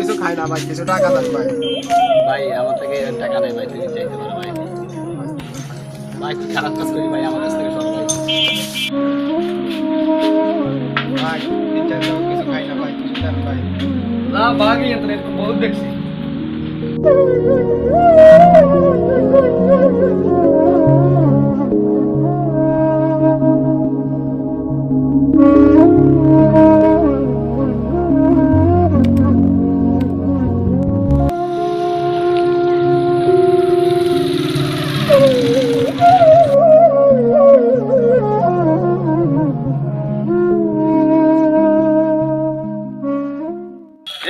কিছু খাই না ভাই, কিছু টাকা দেন ভাই। ভাই আমার থেকে টাকা নেই ভাই, তুমি চাইতে পারো ভাই। ভাই কি খারাপ কাজ করি ভাই, আমার কাছ থেকে সর ভাই। ভাই 3-4 টাকা কিছু খাই না ভাই, কিছু দেন ভাই। না ভাগি এত বহুত দেখছি।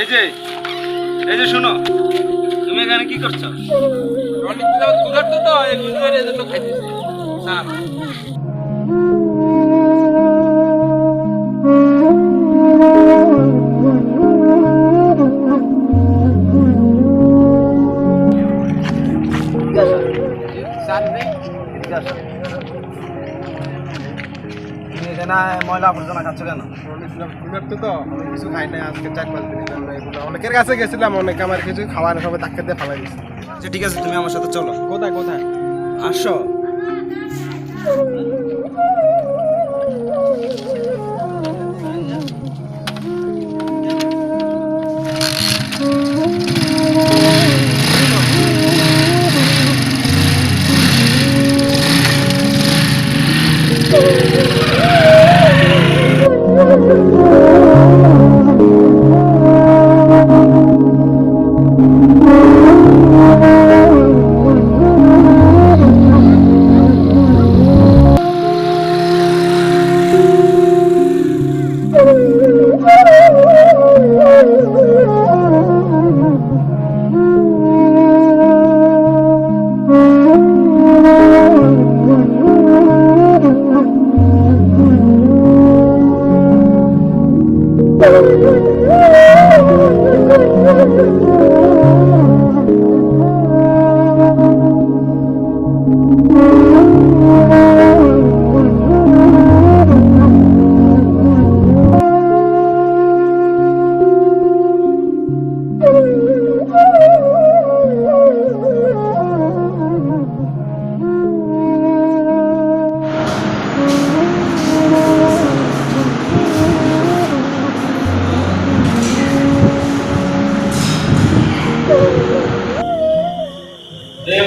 এই যে এই যে শোনো, তুমি এখানে কি করছো? অনেক কুকার তো এই কুকারের জন্য খাইতেছি স্যার। স্যার ভাই এদিকে আসো। তুমি এখানে ময়লা আবর্জনা খাচ্ছ কেন? আমি কিছু খাই না আজকে 4-5 দিন ধরে এগুলো। অনেকের কাছে গেছিলাম, অনেকে আমার কিছু খাওয়া না, সবাই ধাক্কা দিয়ে ফালাই দিচ্ছে। আচ্ছা ঠিক আছে, তুমি আমার সাথে চলো। কোথায় কোথায়? আসো।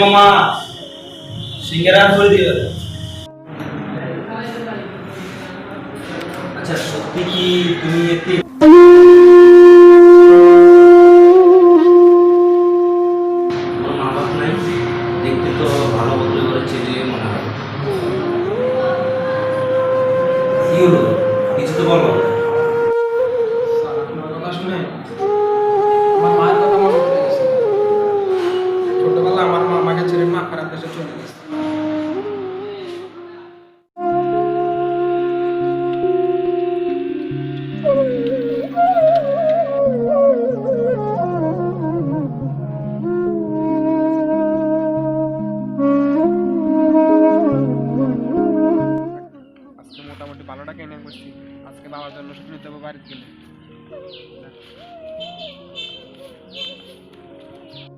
মামা সিঙ্গারা করে দিও। আচ্ছা সত্যি কি তুমি একটি মা বাপ নাই? দেখতে তো ভালো বদলে করেছে যে মনে হয়। কি হলো, কিছু তো বলো। স্যার আপনার কথা শুনে আমার মায়ের কথা মনে পড়ে গেছে। ছোটবেলা আমার মা আমাকে ছেড়ে মা খারাপ দেশে চলে গেছে। আজকে মোটামুটি ভালো টাকা এনে করছি। আজকে বাবার জন্য ওষুধ নিতে হবে বাড়িতে গেলে।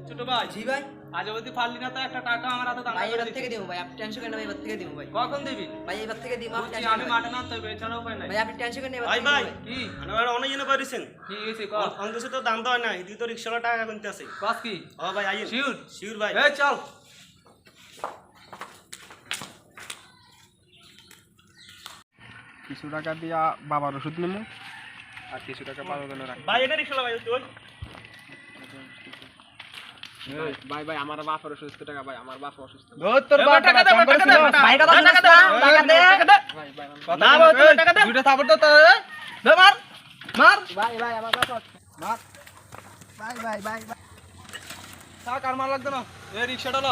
ছোট ভাই, জি ভাই, আজ অবধি পারলি না তো একটা টাকা আমার হাতে দাঁড়া ভাই করে এবার দিতে। থেকে দিব ভাই, আপনি টেনশন করেন না ভাই, এবার থেকে দিব ভাই। কখন দিবি? ভাই এবার থেকে দিব, আপনি বলছি টেনশন আমি করেন না। মাঠে নামতে হবে, এছাড়া উপায় নাই। ভাই আপনি টেনশন করেন না, এবার ভাই থেকে দিব ভাই ভাই। কি আনার অনেক জন্য পারিছেন কি হয়েছে কর? অন্ধে তো দাম দেওয়া নাই এদিকে তো রিক্সাওয়ালা টাকা কিনতে আছে। কস কি? ও ভাই আইয়েন শিওর? শিওর ভাই। এই চল। কিছু টাকা দিয়া বাবার ওষুধ নেবো আর কিছু টাকা বাবার জন্য রাখবো। ভাই এটা রিক্সাওয়ালা ভাই তুই ভাই ভাই আমার বাপের অসুস্থ টাকা ভাই, আমার বাপ অসুস্থ। তোর বাবা টাকা দে, টাকা দে। ভাই কথা শুনিস না, টাকা দে। ভাই ভাই না ভাই তুই টাকা দে। দুইটা থাপড় তো তোর দে মার মার। ভাই ভাই আমার বাপ অসুস্থ। মার। ভাই ভাই ভাই ভাই। থাক আর মার লাগতো না। এই রিকশাটা ল।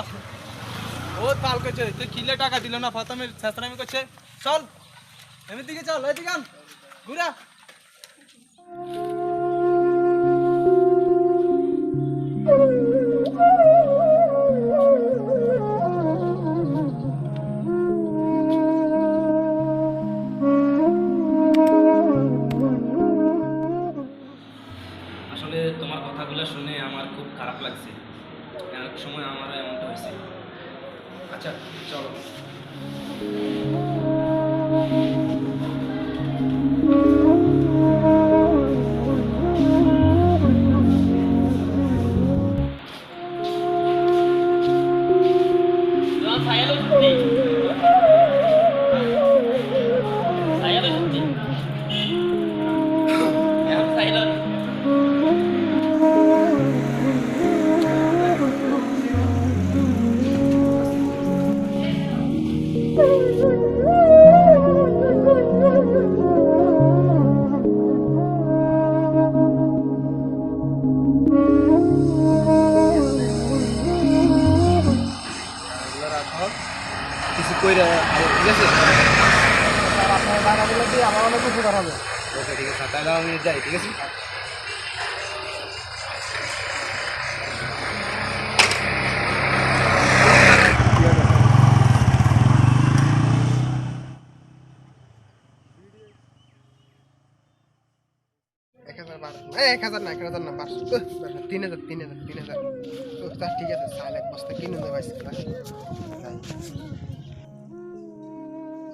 ও তাল করছে, তুই কিলে টাকা দিল না ফাতামের ছেসরামি করছে। চল এমনি দিকে চল, এদিকে আন ঘুরা। আসলে তোমার কথাগুলো আমার খুব খারাপ লাগছে, এক সময় আমারও এমনটা হয়েছে। আচ্ছা চলো। কিছু কইরা ঠিক আছে, আপনার টাকা দিলে কি আমার অনেক উপকার হবে। ওকে ঠিক আছে, তাহলে আমি যাই। ঠিক আছে, এক হাজার না 3000 ঠিক আছে, সাইল এক বস্তা কিনে দেবো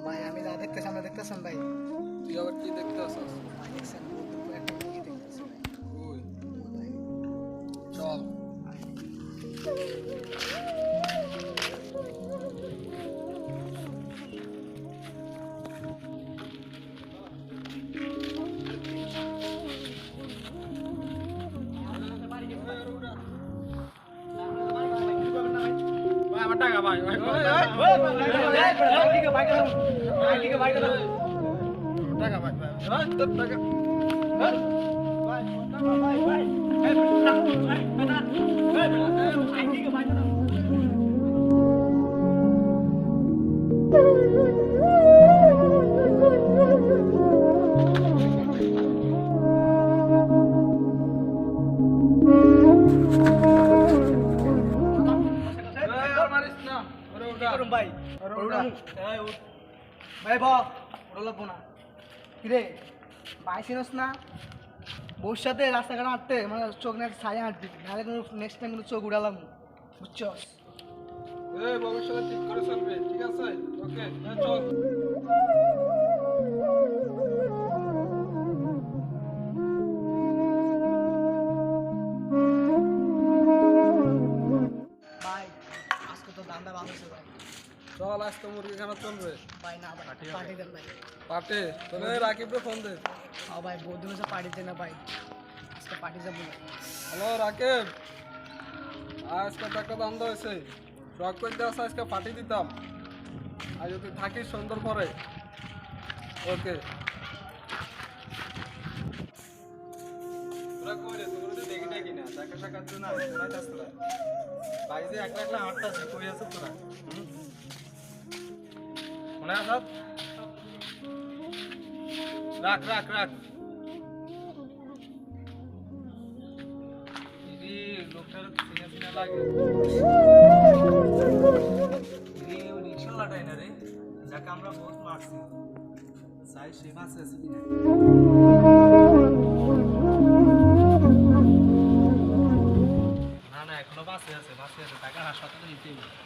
ভাই আমি যা দেখতেছি আমরা দেখতেছেন ভাই। তুই আবার কি দেখতে আসছিস? ভাই দেখছেন একটা মুভি দেখতেছি ভাই। চল। আমার টাকা ভাই, টাকা ভাই, তোর টাকা ভাই ভাই বলবো না কিরে ভাই চিনস না, বউর সাথে রাস্তাঘাট হাঁটতে মানে চোখ না ছায়া হাঁটবি, নাহলে কোনো নেক্সট টাইম কিন্তু চোখ উড়ালাম, বুঝছস? ভবিষ্যতে ঠিক করে চলবে। ঠিক আছে, ওকে চল। ভাই আজকে তো দান্দা ভালো হয়েছে ভাই। চল, আজকে মুরগি খানা চলবে। ভাই না ভাই পার্টি দেন ভাই। পাটে তোলে রাকিবরে ফোন দে। হ্যাঁ ভাই বহুত দিন হচ্ছে পার্টি দেন না ভাই, আজকে পার্টি যাবো না। হ্যালো রাকিব, আজকে টাকা দান্দা হয়েছে, শখ করতে আসা আজকে পার্টি দিতাম, আর যদি থাকিস সুন্দর পরে। ওকে তোরা কই রে, তোরা তো দেখি নাকি না টাকা টাকা তো না তোরা যাস তোরা ভাই যে একলা একলা হাঁটতাছিস, কই আছিস তোরা? মনে আসাদ রাখ রাখ রাখ। দিদি লোকটার চিনা চিনা লাগে, রিক্সাওয়ালাটাই না রে, যাকে আমরা বহুত মারছি, সাই সে বাঁচে আছে কিনা। না না এখনো বাঁচে আছে, টাকা হাসপাতালে নিতেই হবে।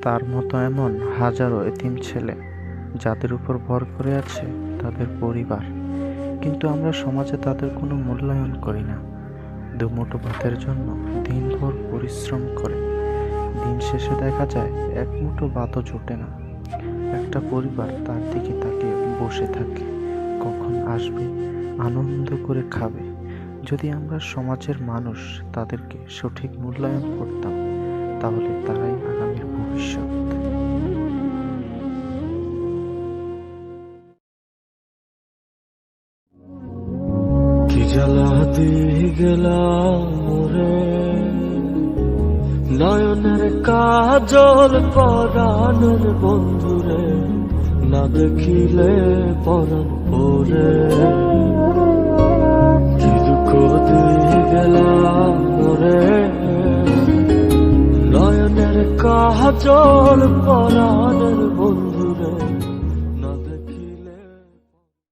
তার মতো এমন হাজারো এতিম ছেলে যাদের উপর ভর করে আছে তাদের পরিবার, কিন্তু আমরা সমাজে তাদের কোনো মূল্যায়ন করি না। দুমুঠো ভাতের জন্য দিনভর পরিশ্রম করে দিন শেষে দেখা যায় এক মুঠো ভাতও জোটে না। একটা পরিবার তার দিকে তাকিয়ে বসে থাকে, কখন আসবে, আনন্দ করে খাবে। যদি আমরা সমাজের মানুষ তাদেরকে সঠিক মূল্যায়ন করতাম, তাহলে তারাই আগামীর ভবিষ্যৎ। কি জ্বালা দিয়ে গেলাম রে, নয়নের কাজল পরাণের বন্ধুরে, না দেখিলে পরাণ পরে। কি দুঃখ দিয়ে গেলাম রে, নয়নের কাজল পরাণের বন্ধু